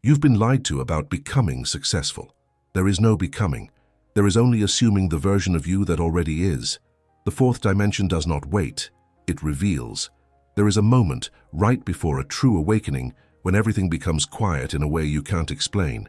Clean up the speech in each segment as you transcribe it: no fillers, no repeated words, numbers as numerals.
You've been lied to about becoming successful. There is no becoming. There is only assuming the version of you that already is. The fourth dimension does not wait. It reveals. There is a moment right before a true awakening when everything becomes quiet in a way you can't explain.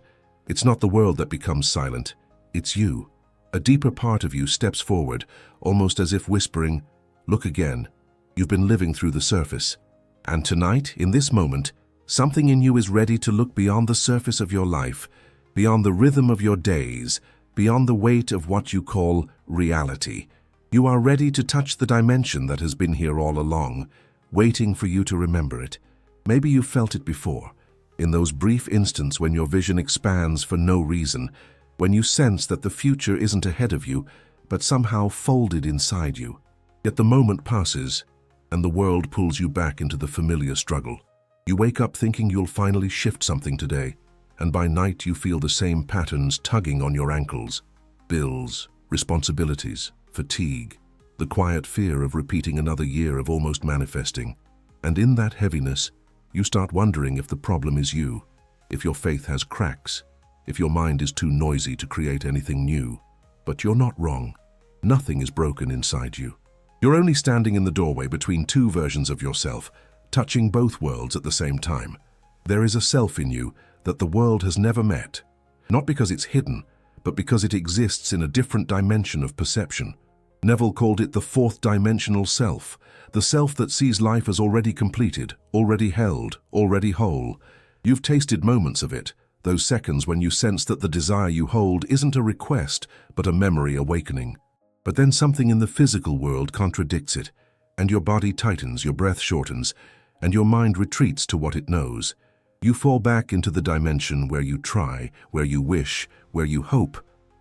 It's not the world that becomes silent. It's you. A deeper part of you steps forward, almost as if whispering, "Look again. You've been living through the surface." And tonight, in this moment, something in you is ready to look beyond the surface of your life, beyond the rhythm of your days, beyond the weight of what you call reality. You are ready to touch the dimension that has been here all along, waiting for you to remember it. Maybe you've felt it before, in those brief instants when your vision expands for no reason, when you sense that the future isn't ahead of you, but somehow folded inside you. Yet the moment passes, and the world pulls you back into the familiar struggle. You wake up thinking you'll finally shift something today, and by night you feel the same patterns tugging on your ankles. Bills, responsibilities, fatigue, the quiet fear of repeating another year of almost manifesting. And in that heaviness, you start wondering if the problem is you, if your faith has cracks, if your mind is too noisy to create anything new. But you're not wrong. Nothing is broken inside you. You're only standing in the doorway between two versions of yourself, touching both worlds at the same time. There is a self in you that the world has never met, not because it's hidden, but because it exists in a different dimension of perception. Neville called it the fourth dimensional self, the self that sees life as already completed, already held, already whole. You've tasted moments of it, those seconds when you sense that the desire you hold isn't a request, but a memory awakening. But then something in the physical world contradicts it, and your body tightens, your breath shortens, and your mind retreats to what it knows. You fall back into the dimension where you try, where you wish, where you hope,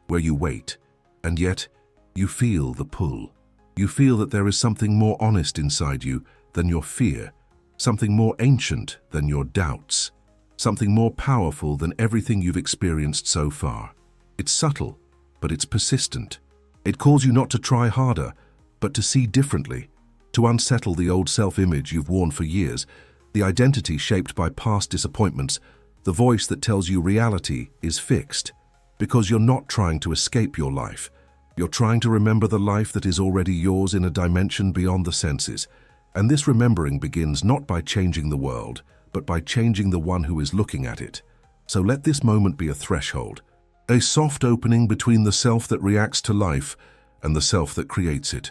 where you wait. And yet, you feel the pull. You feel that there is something more honest inside you than your fear, something more ancient than your doubts, something more powerful than everything you've experienced so far. It's subtle, but it's persistent. It calls you not to try harder, but to see differently, to unsettle the old self-image you've worn for years, the identity shaped by past disappointments, the voice that tells you reality is fixed. Because you're not trying to escape your life. You're trying to remember the life that is already yours in a dimension beyond the senses. And this remembering begins not by changing the world, but by changing the one who is looking at it. So let this moment be a threshold, a soft opening between the self that reacts to life and the self that creates it.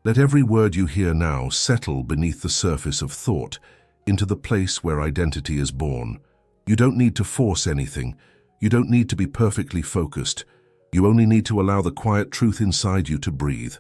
Let every word you hear now settle beneath the surface of thought, into the place where identity is born. You don't need to force anything. You don't need to be perfectly focused. You only need to allow the quiet truth inside you to breathe.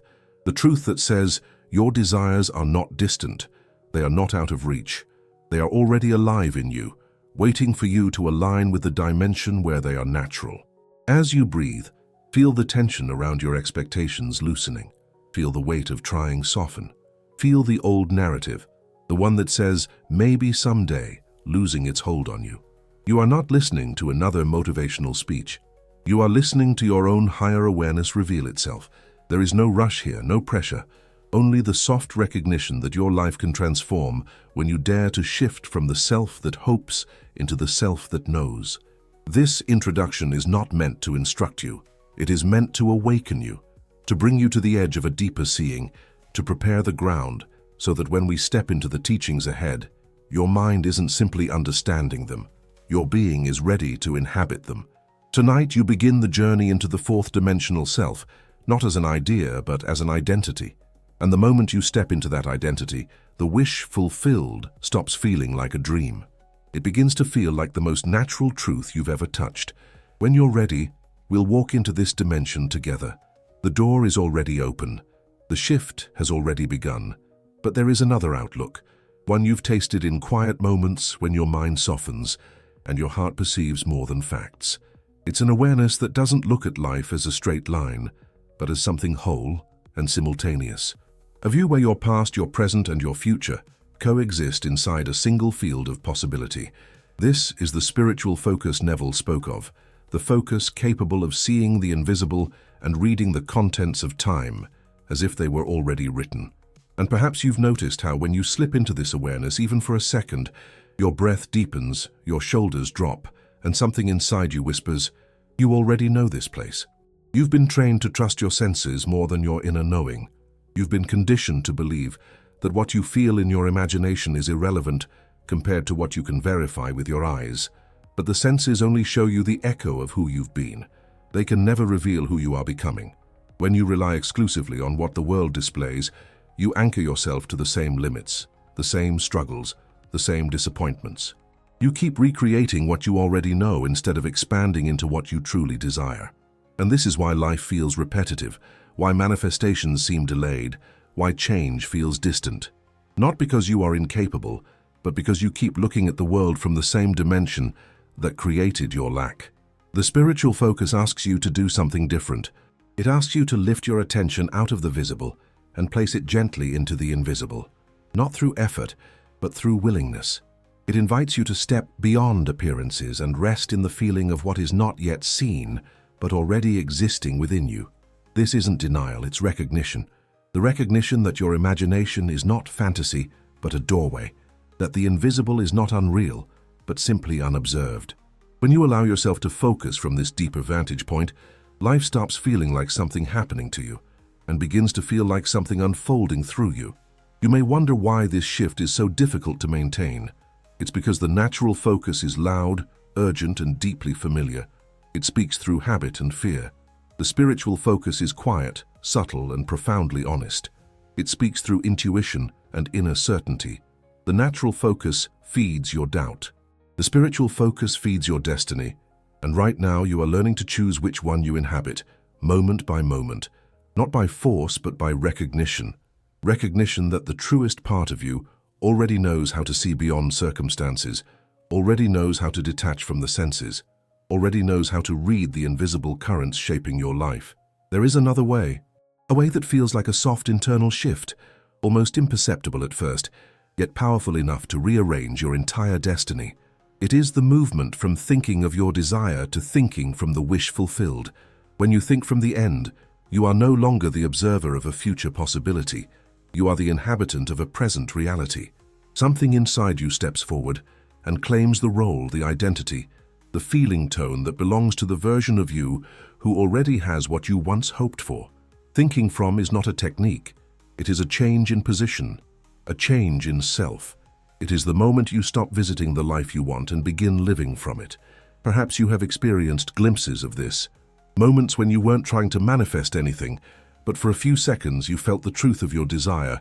The truth that says your desires are not distant. They are not out of reach. They are already alive in you, waiting for you to align with the dimension where they are natural. As you breathe, feel the tension around your expectations loosening. Feel the weight of trying soften. Feel the old narrative, the one that says maybe someday, losing its hold on you. You are not listening to another motivational speech. You are listening to your own higher awareness reveal itself. There is no rush here, no pressure, only the soft recognition that your life can transform when you dare to shift from the self that hopes into the self that knows. This introduction is not meant to instruct you. It is meant to awaken you, to bring you to the edge of a deeper seeing, to prepare the ground so that when we step into the teachings ahead, your mind isn't simply understanding them. Your being is ready to inhabit them. Tonight you begin the journey into the fourth dimensional self, not as an idea, but as an identity. And the moment you step into that identity, the wish fulfilled stops feeling like a dream. It begins to feel like the most natural truth you've ever touched. When you're ready, we'll walk into this dimension together. The door is already open. The shift has already begun. But there is another outlook, one you've tasted in quiet moments when your mind softens and your heart perceives more than facts. It's an awareness that doesn't look at life as a straight line, but as something whole and simultaneous. A view where your past, your present, and your future coexist inside a single field of possibility. This is the spiritual focus Neville spoke of, the focus capable of seeing the invisible and reading the contents of time as if they were already written. And perhaps you've noticed how when you slip into this awareness, even for a second, your breath deepens, your shoulders drop, and something inside you whispers, "You already know this place." You've been trained to trust your senses more than your inner knowing. You've been conditioned to believe that what you feel in your imagination is irrelevant compared to what you can verify with your eyes. But the senses only show you the echo of who you've been. They can never reveal who you are becoming. When you rely exclusively on what the world displays, you anchor yourself to the same limits, the same struggles, the same disappointments. You keep recreating what you already know instead of expanding into what you truly desire. And this is why life feels repetitive, why manifestations seem delayed, why change feels distant. Not because you are incapable, but because you keep looking at the world from the same dimension that created your lack. The spiritual focus asks you to do something different. It asks you to lift your attention out of the visible and place it gently into the invisible, not through effort, but through willingness. It invites you to step beyond appearances and rest in the feeling of what is not yet seen, but already existing within you. This isn't denial, it's recognition. The recognition that your imagination is not fantasy, but a doorway, that the invisible is not unreal, but simply unobserved. When you allow yourself to focus from this deeper vantage point, life stops feeling like something happening to you and begins to feel like something unfolding through you. You may wonder why this shift is so difficult to maintain. It's because the natural focus is loud, urgent, and deeply familiar. It speaks through habit and fear. The spiritual focus is quiet, subtle, and profoundly honest. It speaks through intuition and inner certainty. The natural focus feeds your doubt. The spiritual focus feeds your destiny. And right now you are learning to choose which one you inhabit, moment by moment, not by force but by recognition. Recognition that the truest part of you already knows how to see beyond circumstances, already knows how to detach from the senses, already knows how to read the invisible currents shaping your life. There is another way, a way that feels like a soft internal shift, almost imperceptible at first, yet powerful enough to rearrange your entire destiny. It is the movement from thinking of your desire to thinking from the wish fulfilled. When you think from the end, you are no longer the observer of a future possibility. You are the inhabitant of a present reality. Something inside you steps forward and claims the role, the identity, the feeling tone that belongs to the version of you who already has what you once hoped for. Thinking from is not a technique. It is a change in position, a change in self. It is the moment you stop visiting the life you want and begin living from it. Perhaps you have experienced glimpses of this. Moments when you weren't trying to manifest anything, but for a few seconds you felt the truth of your desire,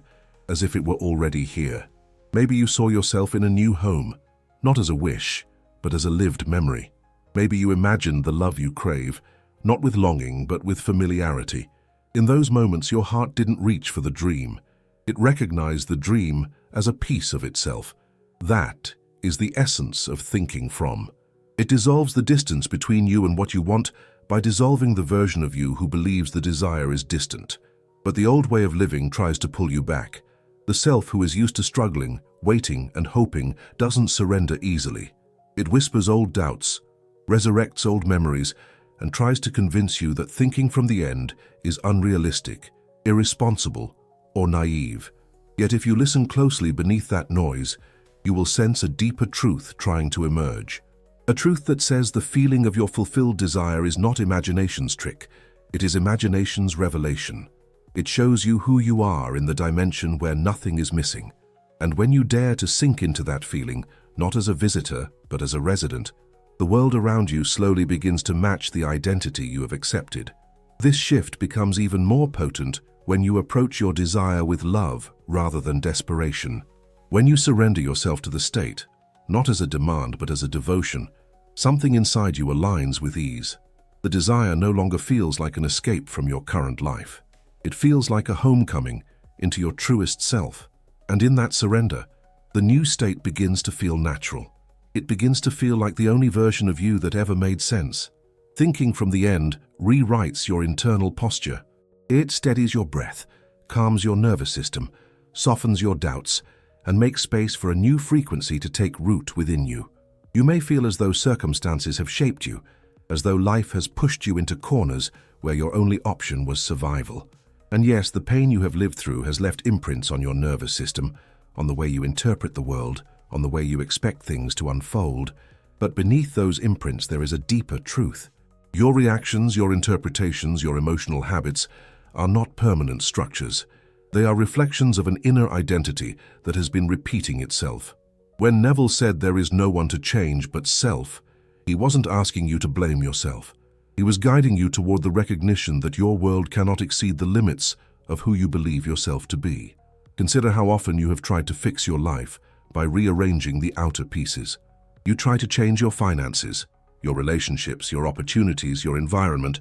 as if it were already here. Maybe you saw yourself in a new home, not as a wish, but as a lived memory. Maybe you imagined the love you crave, not with longing, but with familiarity. In those moments, your heart didn't reach for the dream. It recognized the dream as a piece of itself. That is the essence of thinking from. It dissolves the distance between you and what you want by dissolving the version of you who believes the desire is distant. But the old way of living tries to pull you back. The self who is used to struggling, waiting, and hoping doesn't surrender easily. It whispers old doubts, resurrects old memories, and tries to convince you that thinking from the end is unrealistic, irresponsible, or naive. Yet if you listen closely beneath that noise, you will sense a deeper truth trying to emerge. A truth that says the feeling of your fulfilled desire is not imagination's trick, it is imagination's revelation. It shows you who you are in the dimension where nothing is missing. And when you dare to sink into that feeling, not as a visitor, but as a resident, the world around you slowly begins to match the identity you have accepted. This shift becomes even more potent when you approach your desire with love rather than desperation. When you surrender yourself to the state, not as a demand but as a devotion, something inside you aligns with ease. The desire no longer feels like an escape from your current life. It feels like a homecoming into your truest self. And in that surrender, the new state begins to feel natural. It begins to feel like the only version of you that ever made sense. Thinking from the end rewrites your internal posture. It steadies your breath, calms your nervous system, softens your doubts, and makes space for a new frequency to take root within you. You may feel as though circumstances have shaped you, as though life has pushed you into corners where your only option was survival. And yes, the pain you have lived through has left imprints on your nervous system, on the way you interpret the world, on the way you expect things to unfold. But beneath those imprints there is a deeper truth. Your reactions, your interpretations, your emotional habits are not permanent structures. They are reflections of an inner identity that has been repeating itself. When Neville said there is no one to change but self, he wasn't asking you to blame yourself. He was guiding you toward the recognition that your world cannot exceed the limits of who you believe yourself to be. Consider how often you have tried to fix your life by rearranging the outer pieces. You try to change your finances, your relationships, your opportunities, your environment,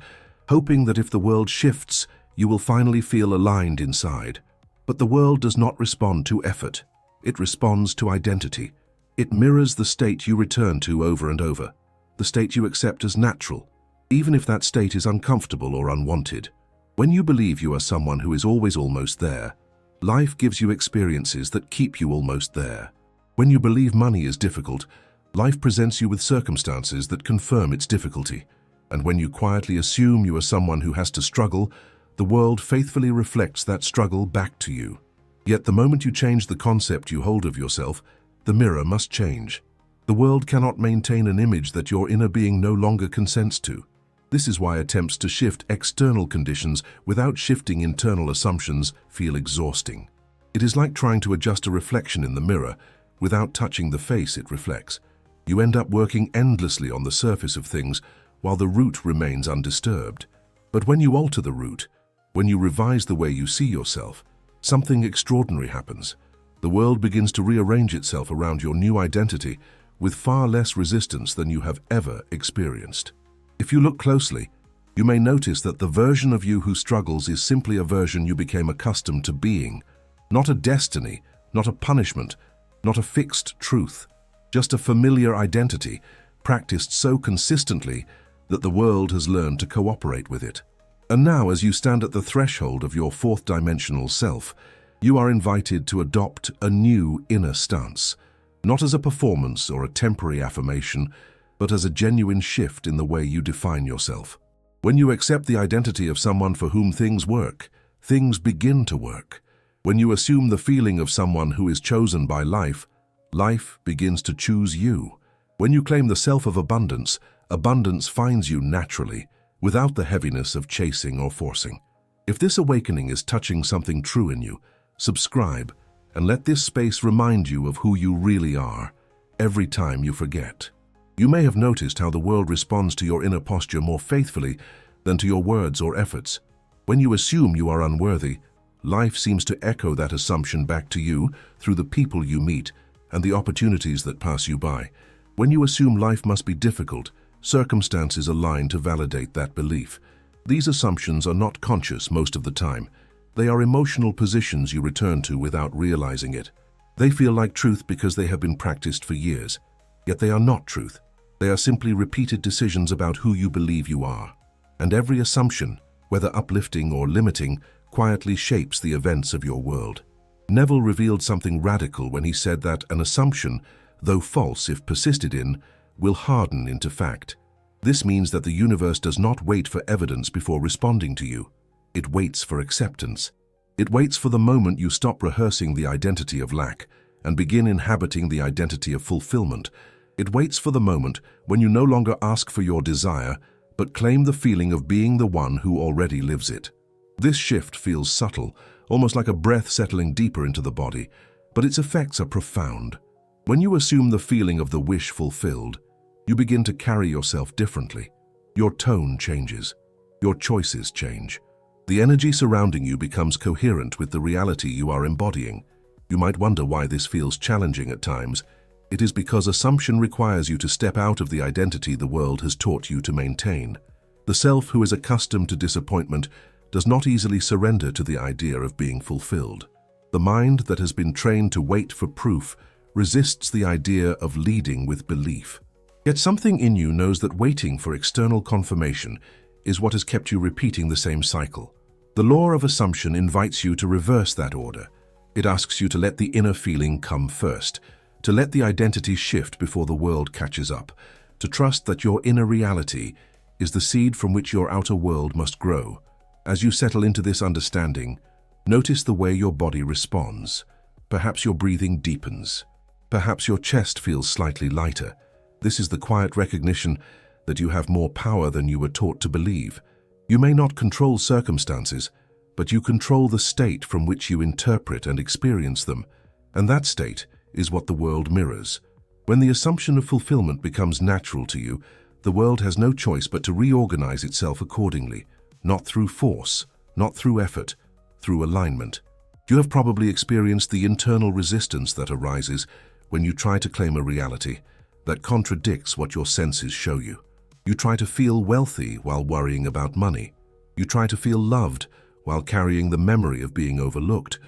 hoping that if the world shifts, you will finally feel aligned inside. But the world does not respond to effort. It responds to identity. It mirrors the state you return to over and over, the state you accept as natural, even if that state is uncomfortable or unwanted. When you believe you are someone who is always almost there, life gives you experiences that keep you almost there. When you believe money is difficult, life presents you with circumstances that confirm its difficulty. And when you quietly assume you are someone who has to struggle, the world faithfully reflects that struggle back to you. Yet the moment you change the concept you hold of yourself, the mirror must change. The world cannot maintain an image that your inner being no longer consents to. This is why attempts to shift external conditions without shifting internal assumptions feel exhausting. It is like trying to adjust a reflection in the mirror without touching the face it reflects. You end up working endlessly on the surface of things while the root remains undisturbed. But when you alter the root, when you revise the way you see yourself, something extraordinary happens. The world begins to rearrange itself around your new identity with far less resistance than you have ever experienced. If you look closely, you may notice that the version of you who struggles is simply a version you became accustomed to being, not a destiny, not a punishment, not a fixed truth, just a familiar identity practiced so consistently that the world has learned to cooperate with it. And now, as you stand at the threshold of your fourth-dimensional self, you are invited to adopt a new inner stance, not as a performance or a temporary affirmation, but as a genuine shift in the way you define yourself. When you accept the identity of someone for whom things work, things begin to work. When you assume the feeling of someone who is chosen by life, life begins to choose you. When you claim the self of abundance, abundance finds you naturally, without the heaviness of chasing or forcing. If this awakening is touching something true in you, subscribe and let this space remind you of who you really are every time you forget. You may have noticed how the world responds to your inner posture more faithfully than to your words or efforts. When you assume you are unworthy, life seems to echo that assumption back to you through the people you meet and the opportunities that pass you by. When you assume life must be difficult, circumstances align to validate that belief. These assumptions are not conscious most of the time. They are emotional positions you return to without realizing it. They feel like truth because they have been practiced for years. Yet they are not truth. They are simply repeated decisions about who you believe you are. And every assumption, whether uplifting or limiting, quietly shapes the events of your world. Neville revealed something radical when he said that an assumption, though false if persisted in, will harden into fact. This means that the universe does not wait for evidence before responding to you. It waits for acceptance. It waits for the moment you stop rehearsing the identity of lack and begin inhabiting the identity of fulfillment. It waits for the moment when you no longer ask for your desire, but claim the feeling of being the one who already lives it. This shift feels subtle, almost like a breath settling deeper into the body, but its effects are profound. When you assume the feeling of the wish fulfilled, you begin to carry yourself differently. Your tone changes. Your choices change. The energy surrounding you becomes coherent with the reality you are embodying. You might wonder why this feels challenging at times. It is because assumption requires you to step out of the identity the world has taught you to maintain. The self who is accustomed to disappointment does not easily surrender to the idea of being fulfilled. The mind that has been trained to wait for proof resists the idea of leading with belief. Yet something in you knows that waiting for external confirmation is what has kept you repeating the same cycle. The law of assumption invites you to reverse that order. It asks you to let the inner feeling come first, to let the identity shift before the world catches up, to trust that your inner reality is the seed from which your outer world must grow. As you settle into this understanding, notice the way your body responds. Perhaps your breathing deepens. Perhaps your chest feels slightly lighter. This is the quiet recognition that you have more power than you were taught to believe. You may not control circumstances, but you control the state from which you interpret and experience them, and that state is what the world mirrors. When the assumption of fulfillment becomes natural to you, the world has no choice but to reorganize itself accordingly, not through force, not through effort, through alignment. You have probably experienced the internal resistance that arises when you try to claim a reality that contradicts what your senses show you. You try to feel wealthy while worrying about money. You try to feel loved while carrying the memory of being overlooked.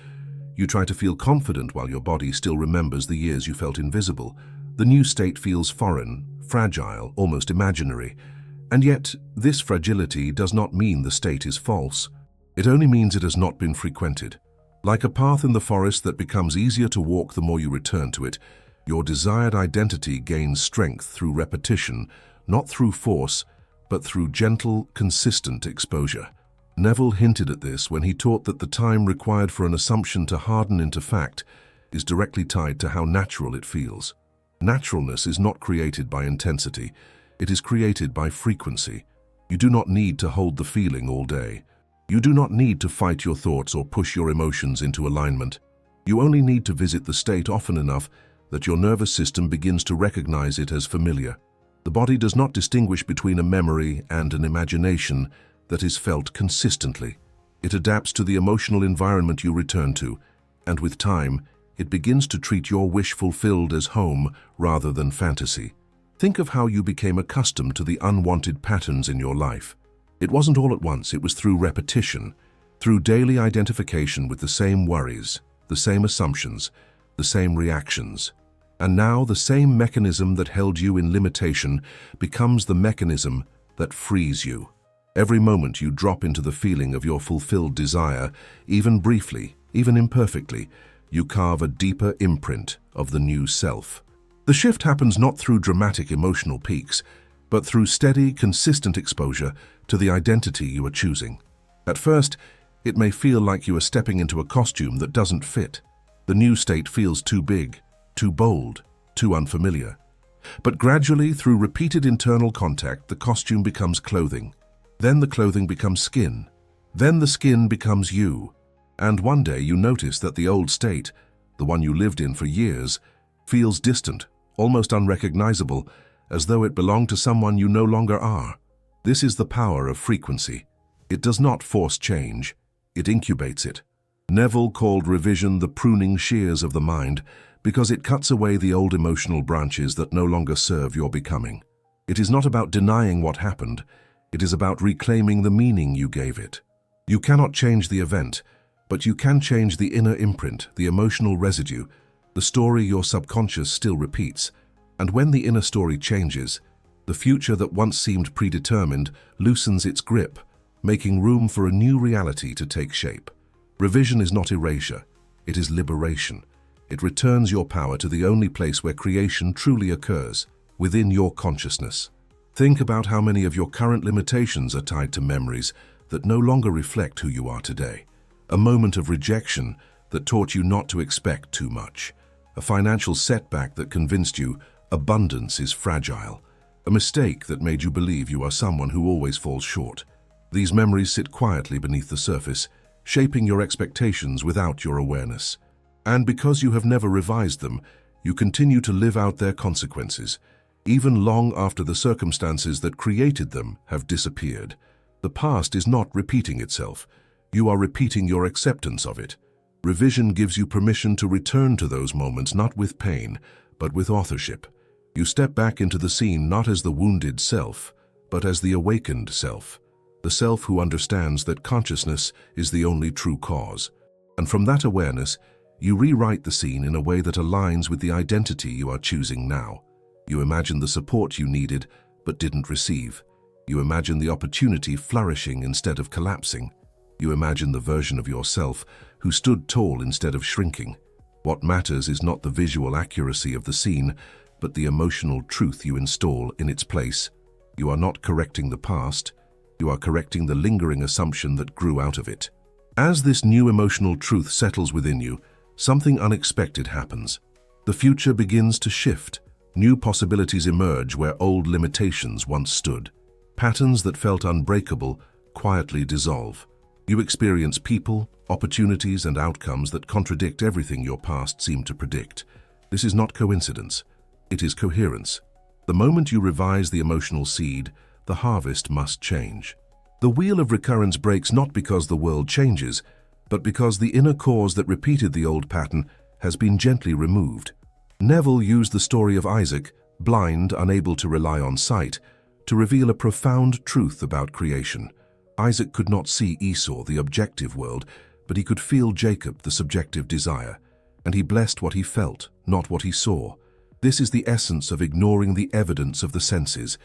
You try to feel confident while your body still remembers the years you felt invisible. The new state feels foreign, fragile, almost imaginary. And yet, this fragility does not mean the state is false. It only means it has not been frequented. Like a path in the forest that becomes easier to walk the more you return to it, your desired identity gains strength through repetition, not through force, but through gentle, consistent exposure. Neville hinted at this when he taught that the time required for an assumption to harden into fact is directly tied to how natural it feels. Naturalness is not created by intensity, it is created by frequency. You do not need to hold the feeling all day. You do not need to fight your thoughts or push your emotions into alignment. You only need to visit the state often enough that your nervous system begins to recognize it as familiar. The body does not distinguish between a memory and an imagination that is felt consistently. It adapts to the emotional environment you return to, and with time, it begins to treat your wish fulfilled as home rather than fantasy. Think of how you became accustomed to the unwanted patterns in your life. It wasn't all at once, it was through repetition, through daily identification with the same worries, the same assumptions, the same reactions. And now the same mechanism that held you in limitation becomes the mechanism that frees you. Every moment you drop into the feeling of your fulfilled desire, even briefly, even imperfectly, you carve a deeper imprint of the new self. The shift happens not through dramatic emotional peaks, but through steady, consistent exposure to the identity you are choosing. At first, it may feel like you are stepping into a costume that doesn't fit. The new state feels too big, too bold, too unfamiliar. But gradually, through repeated internal contact, the costume becomes clothing. Then the clothing becomes skin. Then the skin becomes you. And one day you notice that the old state, the one you lived in for years, feels distant, almost unrecognizable, as though it belonged to someone you no longer are. This is the power of frequency. It does not force change, it incubates it. Neville called revision the pruning shears of the mind because it cuts away the old emotional branches that no longer serve your becoming. It is not about denying what happened, it is about reclaiming the meaning you gave it. You cannot change the event, but you can change the inner imprint, the emotional residue, the story your subconscious still repeats. And when the inner story changes, the future that once seemed predetermined loosens its grip, making room for a new reality to take shape. Revision is not erasure, it is liberation. It returns your power to the only place where creation truly occurs, within your consciousness. Think about how many of your current limitations are tied to memories that no longer reflect who you are today. A moment of rejection that taught you not to expect too much. A financial setback that convinced you abundance is fragile. A mistake that made you believe you are someone who always falls short. These memories sit quietly beneath the surface, shaping your expectations without your awareness. And because you have never revised them, you continue to live out their consequences, even long after the circumstances that created them have disappeared. The past is not repeating itself. You are repeating your acceptance of it. Revision gives you permission to return to those moments not with pain, but with authorship. You step back into the scene not as the wounded self, but as the awakened self, the self who understands that consciousness is the only true cause. And from that awareness, you rewrite the scene in a way that aligns with the identity you are choosing now. You imagine the support you needed but didn't receive. You imagine the opportunity flourishing instead of collapsing. You imagine the version of yourself who stood tall instead of shrinking. What matters is not the visual accuracy of the scene, but the emotional truth you install in its place. You are not correcting the past, you are correcting the lingering assumption that grew out of it. As this new emotional truth settles within you, something unexpected happens. The future begins to shift, New possibilities emerge where old limitations once stood. Patterns that felt unbreakable quietly dissolve. You experience people, opportunities, and outcomes that contradict everything your past seemed to predict. This is not coincidence. It is coherence. The moment you revise the emotional seed, the harvest must change. The wheel of recurrence breaks not because the world changes, but because the inner cause that repeated the old pattern has been gently removed. Neville used the story of Isaac, blind, unable to rely on sight, to reveal a profound truth about creation. Isaac could not see Esau, the objective world, but he could feel Jacob, the subjective desire, and he blessed what he felt, not what he saw. This is the essence of ignoring the evidence of the senses.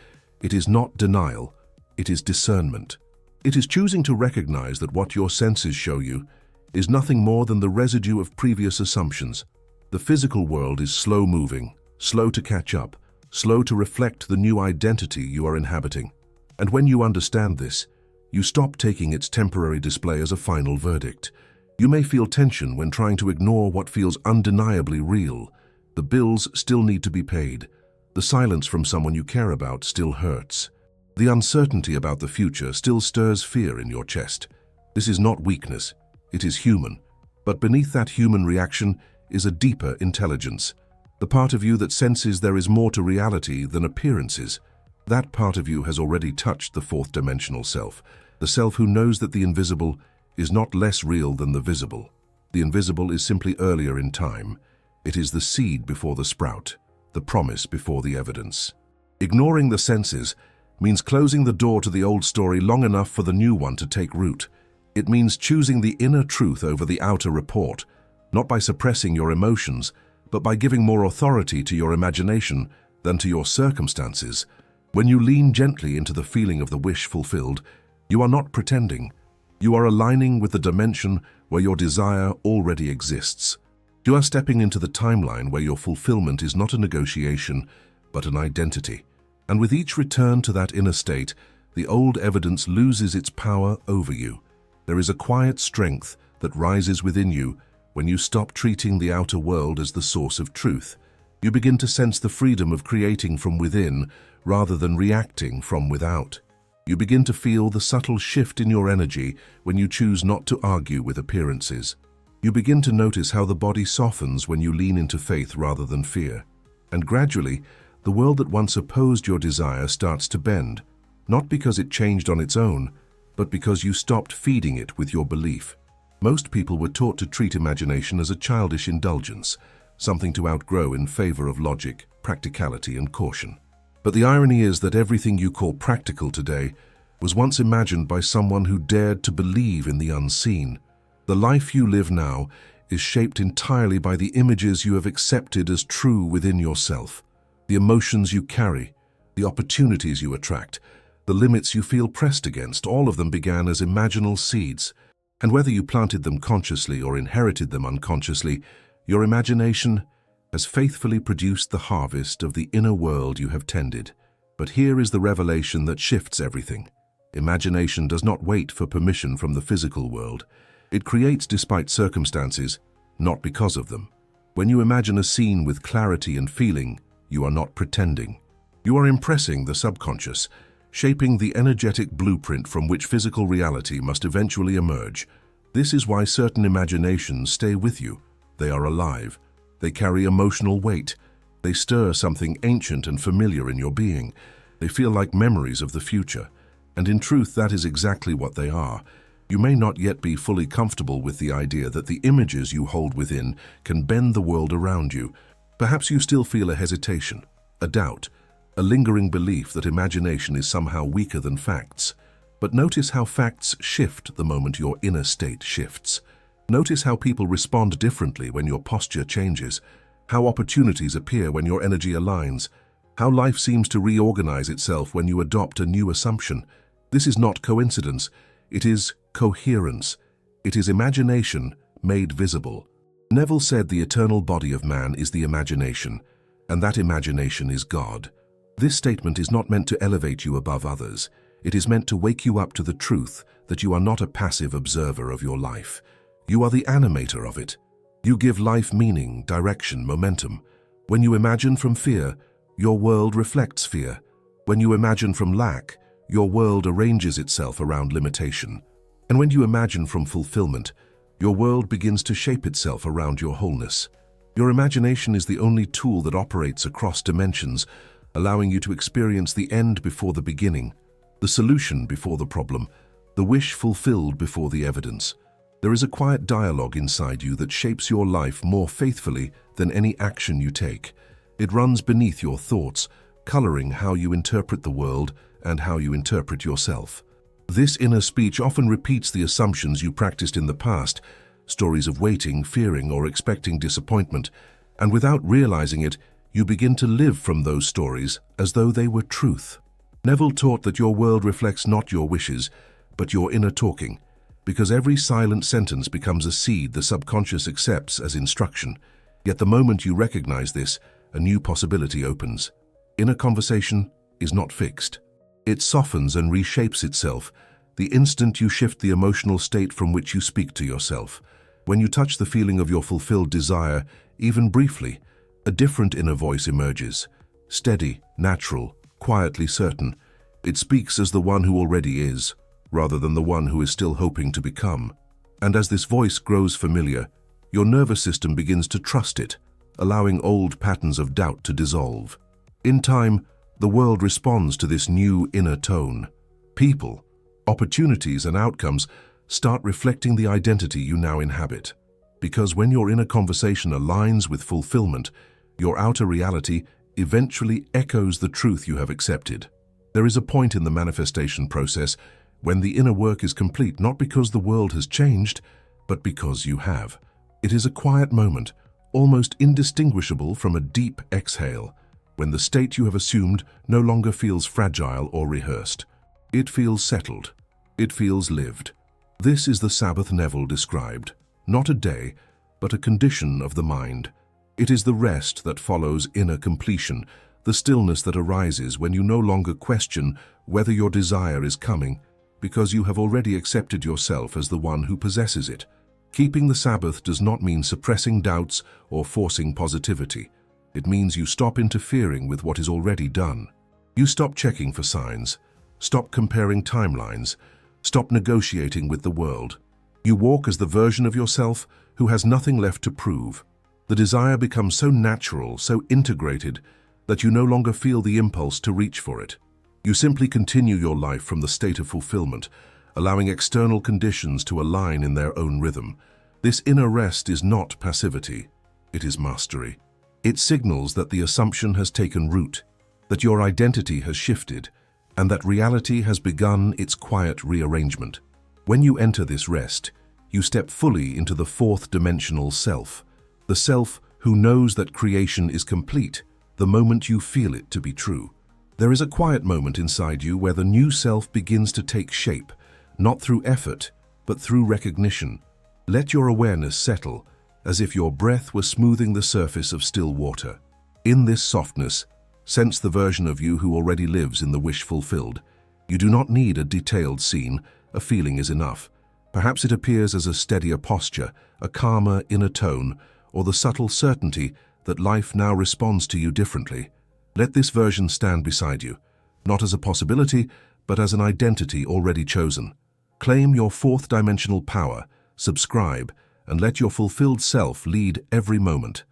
It is not denial, it is discernment. It is choosing to recognize that what your senses show you is nothing more than the residue of previous assumptions. The physical world is slow-moving, slow to catch up, slow to reflect the new identity you are inhabiting. And when you understand this, you stop taking its temporary display as a final verdict. You may feel tension when trying to ignore what feels undeniably real. The bills still need to be paid. The silence from someone you care about still hurts. The uncertainty about the future still stirs fear in your chest. This is not weakness, it is human. But beneath that human reaction is a deeper intelligence. The part of you that senses there is more to reality than appearances. That part of you has already touched the fourth-dimensional self, the self who knows that the invisible is not less real than the visible. The invisible is simply earlier in time. It is the seed before the sprout, the promise before the evidence. Ignoring the senses means closing the door to the old story long enough for the new one to take root. It means choosing the inner truth over the outer report, not by suppressing your emotions, but by giving more authority to your imagination than to your circumstances. When you lean gently into the feeling of the wish fulfilled, you are not pretending. You are aligning with the dimension where your desire already exists. You are stepping into the timeline where your fulfillment is not a negotiation, but an identity. And with each return to that inner state, the old evidence loses its power over you. There is a quiet strength that rises within you when you stop treating the outer world as the source of truth. You begin to sense the freedom of creating from within rather than reacting from without. You begin to feel the subtle shift in your energy when you choose not to argue with appearances. You begin to notice how the body softens when you lean into faith rather than fear. And gradually, the world that once opposed your desire starts to bend, not because it changed on its own, but because you stopped feeding it with your belief. Most people were taught to treat imagination as a childish indulgence, something to outgrow in favor of logic, practicality, and caution. But the irony is that everything you call practical today was once imagined by someone who dared to believe in the unseen. The life you live now is shaped entirely by the images you have accepted as true within yourself. The emotions you carry, the opportunities you attract, the limits you feel pressed against, all of them began as imaginal seeds. And whether you planted them consciously or inherited them unconsciously, your imagination has faithfully produced the harvest of the inner world you have tended. But here is the revelation that shifts everything. Imagination does not wait for permission from the physical world. It creates despite circumstances, not because of them. When you imagine a scene with clarity and feeling, you are not pretending. You are impressing the subconscious, shaping the energetic blueprint from which physical reality must eventually emerge. This is why certain imaginations stay with you. They are alive. They carry emotional weight. They stir something ancient and familiar in your being. They feel like memories of the future. And in truth, that is exactly what they are. You may not yet be fully comfortable with the idea that the images you hold within can bend the world around you. Perhaps you still feel a hesitation, a doubt, a lingering belief that imagination is somehow weaker than facts. But notice how facts shift the moment your inner state shifts. Notice how people respond differently when your posture changes, how opportunities appear when your energy aligns, how life seems to reorganize itself when you adopt a new assumption. This is not coincidence, it is coherence. It is imagination made visible. Neville said the eternal body of man is the imagination, and that imagination is God. This statement is not meant to elevate you above others. It is meant to wake you up to the truth that you are not a passive observer of your life. You are the animator of it. You give life meaning, direction, momentum. When you imagine from fear, Your world reflects fear. When you imagine from lack, your world arranges itself around limitation. And when you imagine from fulfillment, your world begins to shape itself around your wholeness. Your imagination is the only tool that operates across dimensions, allowing you to experience the end before the beginning, the solution before the problem, the wish fulfilled before the evidence. There is a quiet dialogue inside you that shapes your life more faithfully than any action you take. It runs beneath your thoughts, coloring how you interpret the world and how you interpret yourself. This inner speech often repeats the assumptions you practiced in the past, stories of waiting, fearing, or expecting disappointment, and without realizing it, you begin to live from those stories as though they were truth. Neville taught that your world reflects not your wishes, but your inner talking, because every silent sentence becomes a seed the subconscious accepts as instruction. Yet the moment you recognize this, a new possibility opens. Inner conversation is not fixed. It softens and reshapes itself the instant you shift the emotional state from which you speak to yourself. When you touch the feeling of your fulfilled desire, even briefly, a different inner voice emerges. Steady, natural, quietly certain. It speaks as the one who already is, rather than the one who is still hoping to become. And as this voice grows familiar, your nervous system begins to trust it, allowing old patterns of doubt to dissolve. In time, the world responds to this new inner tone. People, opportunities, and outcomes start reflecting the identity you now inhabit. Because when your inner conversation aligns with fulfillment, your outer reality eventually echoes the truth you have accepted. There is a point in the manifestation process when the inner work is complete, not because the world has changed, but because you have. It is a quiet moment, almost indistinguishable from a deep exhale, when the state you have assumed no longer feels fragile or rehearsed. It feels settled. It feels lived. This is the Sabbath Neville described, not a day, but a condition of the mind. It is the rest that follows inner completion, the stillness that arises when you no longer question whether your desire is coming, because you have already accepted yourself as the one who possesses it. Keeping the Sabbath does not mean suppressing doubts or forcing positivity. It means you stop interfering with what is already done. You stop checking for signs, stop comparing timelines, stop negotiating with the world. You walk as the version of yourself who has nothing left to prove. The desire becomes so natural, so integrated, that you no longer feel the impulse to reach for it. You simply continue your life from the state of fulfillment, allowing external conditions to align in their own rhythm. This inner rest is not passivity, it is mastery. It signals that the assumption has taken root, that your identity has shifted, and that reality has begun its quiet rearrangement. When you enter this rest, you step fully into the fourth dimensional self, the self who knows that creation is complete the moment you feel it to be true. There is a quiet moment inside you where the new self begins to take shape, not through effort, but through recognition. Let your awareness settle, as if your breath were smoothing the surface of still water. In this softness, sense the version of you who already lives in the wish fulfilled. You do not need a detailed scene, a feeling is enough. Perhaps it appears as a steadier posture, a calmer inner tone, or the subtle certainty that life now responds to you differently. Let this version stand beside you, not as a possibility, but as an identity already chosen. Claim your fourth dimensional power, subscribe, and let your fulfilled self lead every moment.